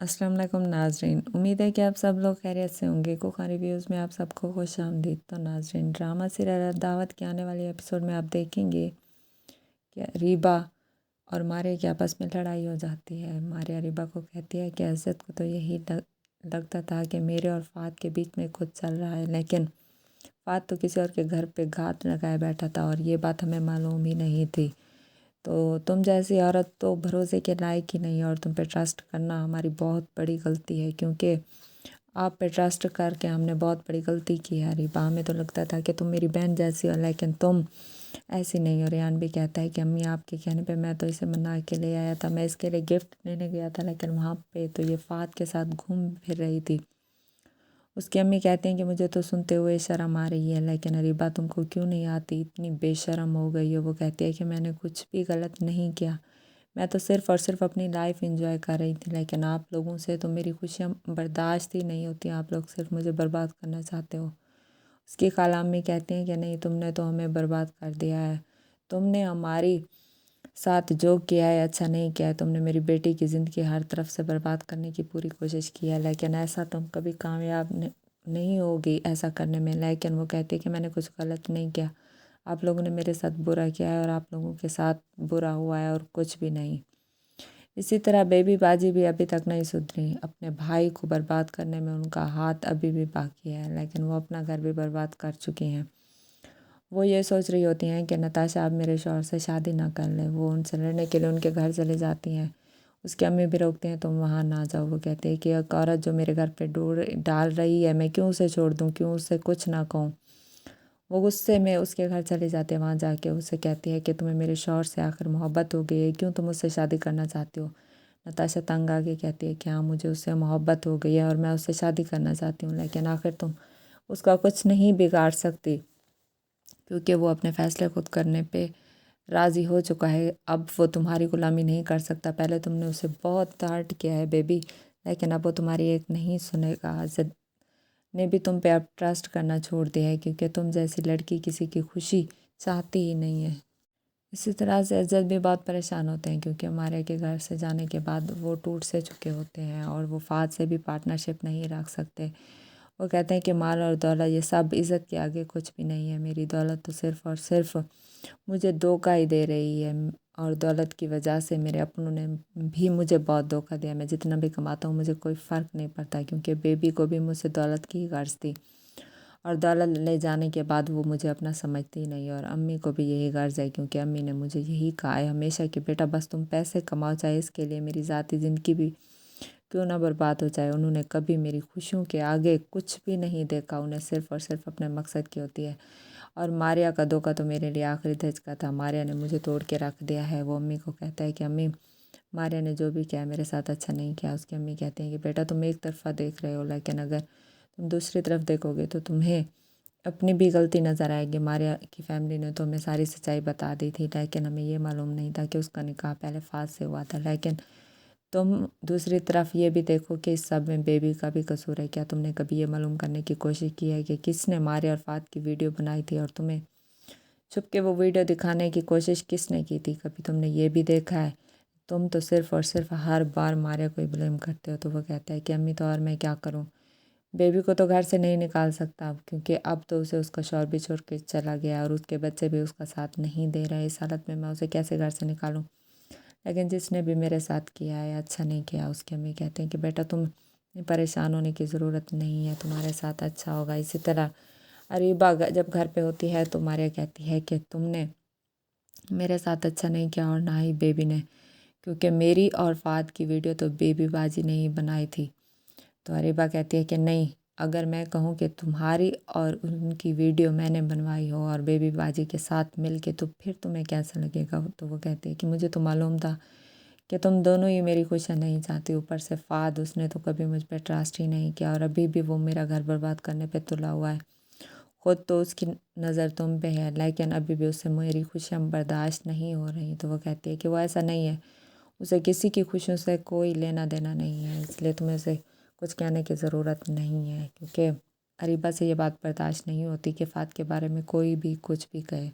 अस्सलाम वालेकुम नाजरीन, उम्मीद है कि आप सब लोग खैरियत से होंगे। कुखान रिव्यूज़ में आप सबको खुश आमदीद। तो नाजरीन, ड्रामा सीरियल दावत के आने वाले एपिसोड में आप देखेंगे कि रीबा और मारिया की आपस में लड़ाई हो जाती है। मारिया रीबा को कहती है कि इज़्ज़त को तो यही लगता था कि मेरे और फ़ाद के बीच में कुछ चल रहा है, लेकिन फ़ाद तो किसी और के घर पे घात लगाए बैठा था और ये बात हमें मालूम ही नहीं थी। तो तुम जैसी औरत तो भरोसे के लायक ही नहीं, और तुम पे ट्रस्ट करना हमारी बहुत बड़ी गलती है, क्योंकि आप पे ट्रस्ट करके हमने बहुत बड़ी गलती की है। रिबा, हमें तो लगता था कि तुम मेरी बहन जैसी हो, लेकिन तुम ऐसी नहीं हो। रेहान भी कहता है कि अम्मी आपके कहने पे मैं तो इसे मना के ले आया था, मैं इसके लिए गिफ्ट लेने गया था, लेकिन वहाँ पे तो ये फ़ाद के साथ घूम फिर रही थी। उसकी अम्मी कहती हैं कि मुझे तो सुनते हुए शर्म आ रही है, लेकिन अरीबा तुमको क्यों नहीं आती, इतनी बेशर्म हो गई हो। वो कहती है कि मैंने कुछ भी गलत नहीं किया, मैं तो सिर्फ़ और सिर्फ अपनी लाइफ एंजॉय कर रही थी, लेकिन आप लोगों से तो मेरी खुशियाँ बर्दाश्त ही नहीं होती, आप लोग सिर्फ मुझे बर्बाद करना चाहते हो। उसकी खाला अम्मी कहती हैं कि नहीं, तुमने तो हमें बर्बाद कर दिया है, तुमने हमारी साथ जो किया है अच्छा नहीं किया है, तुमने मेरी बेटी की ज़िंदगी हर तरफ से बर्बाद करने की पूरी कोशिश की है, लेकिन ऐसा तुम कभी कामयाब नहीं होगी ऐसा करने में। लेकिन वो कहती है कि मैंने कुछ गलत नहीं किया, आप लोगों ने मेरे साथ बुरा किया है और आप लोगों के साथ बुरा हुआ है और कुछ भी नहीं। इसी तरह बेबी बाजी भी अभी तक नहीं सुधरी, अपने भाई को बर्बाद करने में उनका हाथ अभी भी बाकी है, लेकिन वो अपना घर भी बर्बाद कर चुकी हैं। वो ये सोच रही होती हैं कि नताशा अब मेरे शौहर से शादी ना कर ले। वो उनसे लड़ने के लिए उनके घर चले जाती हैं। उसकी अम्मी भी रोकते हैं, तुम वहाँ ना जाओ। वो कहते हैं कि एक औरत जो मेरे घर पे डोर डाल रही है, मैं क्यों उसे छोड़ दूँ, क्यों उससे कुछ ना कहूँ। वो गुस्से में उसके घर चले जाते हैं। वहाँ जाके उससे कहती है कि तुम्हें मेरे शौहर से आखिर मोहब्बत हो गई है, क्यों तुम उससे शादी करना चाहती हो। नताशा तंग आके कहती है कि हाँ, मुझे उससे मोहब्बत हो गई है और मैं उससे शादी करना चाहती हूँ, लेकिन आखिर तुम उसका कुछ नहीं बिगाड़ सकती, क्योंकि वो अपने फ़ैसले खुद करने पे राज़ी हो चुका है। अब वो तुम्हारी गुलामी नहीं कर सकता। पहले तुमने उसे बहुत हर्ट किया है बेबी, लेकिन अब वो तुम्हारी एक नहीं सुनेगा। ज़िद ने भी तुम पे अब ट्रस्ट करना छोड़ दिया है, क्योंकि तुम जैसी लड़की किसी की खुशी चाहती ही नहीं है। इसी तरह से इज़्ज़त भी बहुत परेशान होते हैं, क्योंकि हमारे के घर से जाने के बाद वो टूट से चुके होते हैं और वो फ़ाद से भी पार्टनरशिप नहीं रख सकते। वो कहते हैं कि माल और दौलत ये सब इज़्ज़त के आगे कुछ भी नहीं है। मेरी दौलत तो सिर्फ़ और सिर्फ़ मुझे धोखा ही दे रही है, और दौलत की वजह से मेरे अपनों ने भी मुझे बहुत धोखा दिया। मैं जितना भी कमाता हूँ मुझे कोई फ़र्क नहीं पड़ता, क्योंकि बेबी को भी मुझसे दौलत की ही गर्ज थी, और दौलत ले जाने के बाद वो मुझे अपना समझती ही नहीं। और अम्मी को भी यही गर्ज है, क्योंकि अम्मी ने मुझे यही कहा है हमेशा कि बेटा बस तुम पैसे कमाओ, चाहे इसके लिए मेरी ज़ाती ज़िंदगी भी क्यों ना बर्बाद हो जाए। उन्होंने कभी मेरी खुशियों के आगे कुछ भी नहीं देखा, उन्हें सिर्फ़ और सिर्फ अपने मकसद की होती है। और मारिया का धोखा तो मेरे लिए आखिरी धचका था, मारिया ने मुझे तोड़ के रख दिया है। वो अम्मी को कहता है कि अम्मी, मारिया ने जो भी किया मेरे साथ अच्छा नहीं किया। उसकी अम्मी कहती हैं कि बेटा तुम एक तरफ़ा देख रहे हो, लेकिन अगर तुम दूसरी तरफ देखोगे तो तुम्हें अपनी भी गलती नज़र आएगी। मारिया की फैमिली ने तो हमें सारी सच्चाई बता दी थी, लेकिन हमें ये मालूम नहीं था कि उसका निकाह पहले फ़ाद से हुआ था। लेकिन तुम दूसरी तरफ ये भी देखो कि इस सब में बेबी का भी कसूर है। क्या तुमने कभी ये मालूम करने की कोशिश की है कि किसने मारिया और फ़ाद की वीडियो बनाई थी, और तुम्हें छुप के वो वीडियो दिखाने की कोशिश किसने की थी? कभी तुमने ये भी देखा है? तुम तो सिर्फ़ और सिर्फ हर बार मारिया को ही ब्लेम करते हो। तो वो कहता है कि अम्मी, तो और मैं क्या करूँ? बेबी को तो घर से नहीं निकाल सकता, क्योंकि अब तो उसे उसका शौहर भी छोड़ के चला गया और उसके बच्चे भी उसका साथ नहीं दे रहे। इस हालत में मैं उसे कैसे घर से निकालूं? लेकिन जिसने भी मेरे साथ किया है अच्छा नहीं किया। उसकी अम्मी कहते हैं कि बेटा तुम परेशान होने की ज़रूरत नहीं है, तुम्हारे साथ अच्छा होगा। इसी तरह अरीबा जब घर पे होती है तो मारिया कहती है कि तुमने मेरे साथ अच्छा नहीं किया, और ना ही बेबी ने, क्योंकि मेरी और फ़ाद की वीडियो तो बेबी बाजी ने ही बनाई थी। तो अरीबा कहती है कि नहीं, अगर मैं कहूँ कि तुम्हारी और उनकी वीडियो मैंने बनवाई हो और बेबी बाजी के साथ मिल के, तो फिर तुम्हें कैसा लगेगा? तो वो कहती है कि मुझे तो मालूम था कि तुम दोनों ही मेरी खुशियाँ नहीं चाहती। ऊपर से फ़ाद, उसने तो कभी मुझ पर ट्रस्ट ही नहीं किया, और अभी भी वो मेरा घर बर्बाद करने पे तुला हुआ है। खुद तो उसकी नज़र तुम पे है, लेकिन अभी भी उससे मेरी खुशियाँ बर्दाश्त नहीं हो रही। तो वो कहती है कि वो ऐसा नहीं है, उसे किसी की खुशियों से कोई लेना देना नहीं है, इसलिए तुम्हें उसे कुछ कहने की ज़रूरत नहीं है, क्योंकि अरीबा से ये बात बर्दाश्त नहीं होती कि फ़ाद के बारे में कोई भी कुछ भी कहे।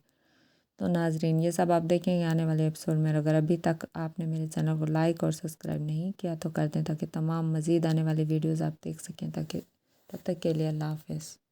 تو ناظرین یہ سب آپ دیکھیں گے آنے والے ایپیسوڈ میں، اگر ابھی تک آپ نے میرے چینل کو لائک اور سبسکرائب نہیں کیا تو کر دیں تاکہ تمام مزید آنے والی ویڈیوز آپ دیکھ سکیں، تب تک کے لیے اللہ حافظ۔